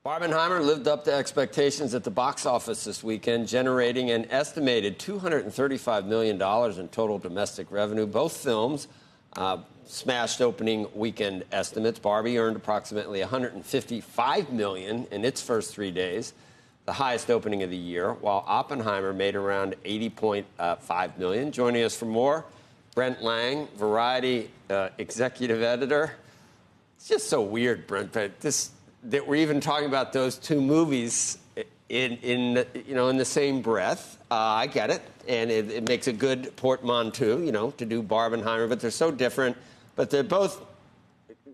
Barbenheimer lived up to expectations at the box office this weekend, generating an estimated $235 million in total domestic revenue. Both films smashed opening weekend estimates. Barbie earned approximately $155 million in its first 3 days, the highest opening of the year, while Oppenheimer made around $80.5 million. Joining us for more, Brent Lang, Variety executive editor. It's just so weird, Brent, that we're even talking about those two movies in the same breath. I get it, and it makes a good portmanteau, to do Barbenheimer, but they're so different. But they're both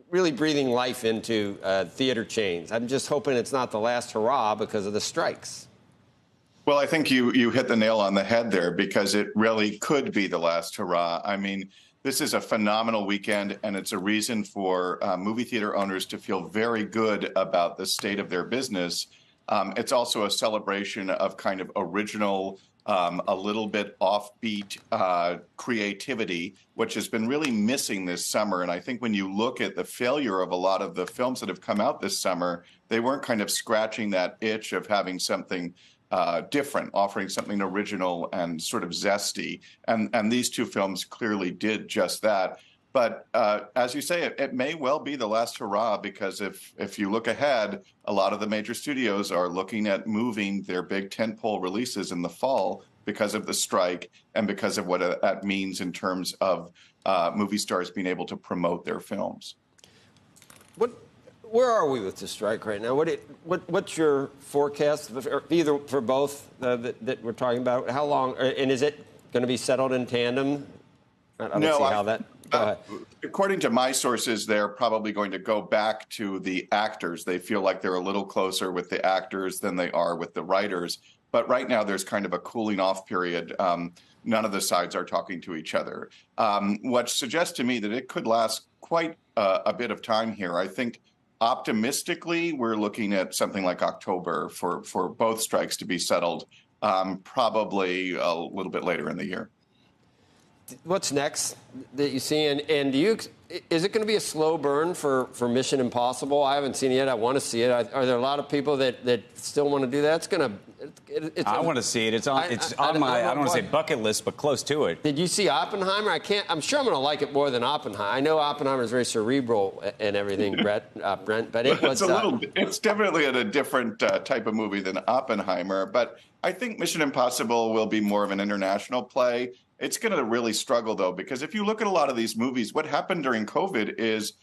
really breathing life into theater chains. I'm just hoping it's not the last hurrah because of the strikes. Well, I think you hit the nail on the head there, because it really could be the last hurrah. I mean, this is a phenomenal weekend, and it's a reason for movie theater owners to feel very good about the state of their business. It's also a celebration of kind of original, a little bit offbeat creativity, which has been really missing this summer. And I think when you look at the failure of a lot of the films that have come out this summer, they weren't kind of scratching that itch of having something different, offering something original and sort of zesty. And these two films clearly did just that. But as you say, it may well be the last hurrah, because if you look ahead, a lot of the major studios are looking at moving their big tentpole releases in the fall because of the strike and because of what that means in terms of movie stars being able to promote their films. Where are we with the strike right now? What's your forecast, either for both that we're talking about? How long, and is it going to be settled in tandem? I don't see how that. According to my sources, they're probably going to go back to the actors. They feel like they're a little closer with the actors than they are with the writers. But right now, there's kind of a cooling off period. None of the sides are talking to each other, which suggests to me that it could last quite a bit of time here. I think optimistically, we're looking at something like October for both strikes to be settled, probably a little bit later in the year. What's next that you see? And is it going to be a slow burn for Mission Impossible? I haven't seen it yet. I want to see it. Are there a lot of people that still want to do that? I want to see it. It's on my, I don't want to say bucket list, but close to it. Did you see Oppenheimer? I'm sure I'm going to like it more than Oppenheimer. I know Oppenheimer is very cerebral and everything, Brent, but it's definitely a different type of movie than Oppenheimer. But I think Mission Impossible will be more of an international play. It's going to really struggle, though, because if you look at a lot of these movies, what happened during COVID is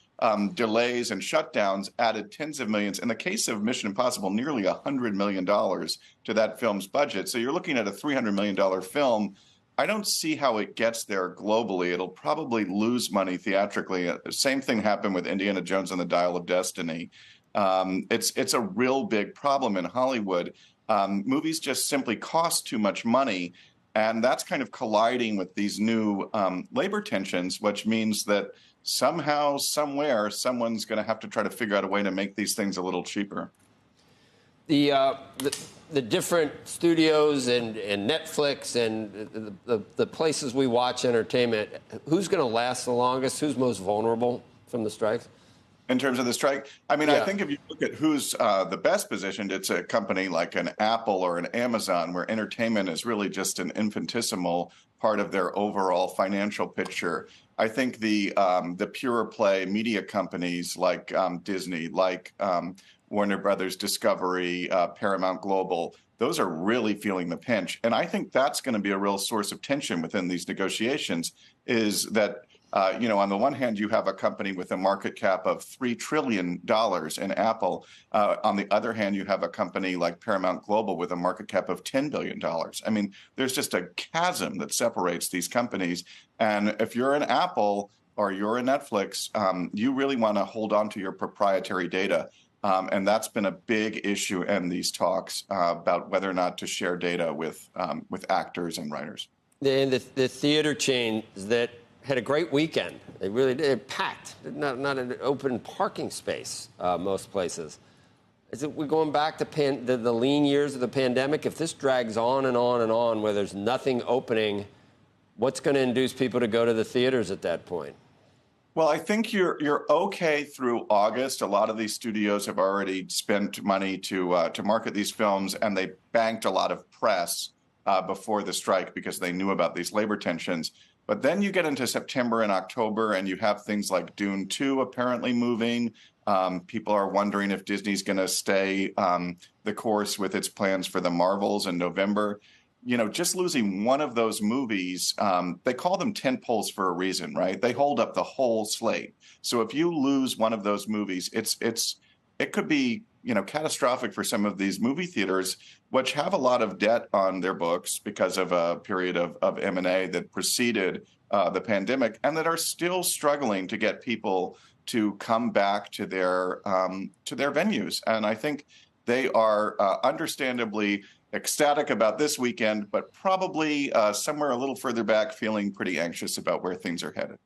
delays and shutdowns added tens of millions. In the case of Mission Impossible, nearly $100 million to that film's budget. So you're looking at a $300 million film. I don't see how it gets there globally. It'll probably lose money theatrically. Same thing happened with Indiana Jones and the Dial of Destiny. It's a real big problem in Hollywood. Movies just simply cost too much money. And that's kind of colliding with these new labor tensions, which means that somehow, somewhere, someone's going to have to try to figure out a way to make these things a little cheaper. The different studios and Netflix and the places we watch entertainment, who's going to last the longest? Who's most vulnerable from the strikes? In terms of the strike? I mean, I think if you look at who's the best positioned, it's a company like an Apple or an Amazon, where entertainment is really just an infinitesimal part of their overall financial picture. I think the pure play media companies like Disney, like Warner Brothers Discovery, Paramount Global, those are really feeling the pinch. And I think that's going to be a real source of tension within these negotiations, is that on the one hand, you have a company with a market cap of $3 trillion in Apple. On the other hand, you have a company like Paramount Global with a market cap of $10 billion. I mean, there's just a chasm that separates these companies. And if you're an Apple or you're a Netflix, you really want to hold on to your proprietary data. And that's been a big issue in these talks about whether or not to share data with actors and writers. And the theater chains that had a great weekend. They really did. Packed. Not an open parking space, most places. Is it we're going back to the lean years of the pandemic? If this drags on and on and on, where there's nothing opening, what's going to induce people to go to the theaters at that point? Well, I think you're okay through August. A lot of these studios have already spent money to market these films, and they banked a lot of press before the strike because they knew about these labor tensions. But then you get into September and October, and you have things like Dune 2 apparently moving. People are wondering if Disney's going to stay the course with its plans for the Marvels in November. You know, just losing one of those movies, they call them tentpoles for a reason, right? They hold up the whole slate. So if you lose one of those movies, it could be, you know, catastrophic for some of these movie theaters, which have a lot of debt on their books because of a period of M&A that preceded the pandemic, and that are still struggling to get people to come back to their venues. And I think they are understandably ecstatic about this weekend, but probably somewhere a little further back feeling pretty anxious about where things are headed.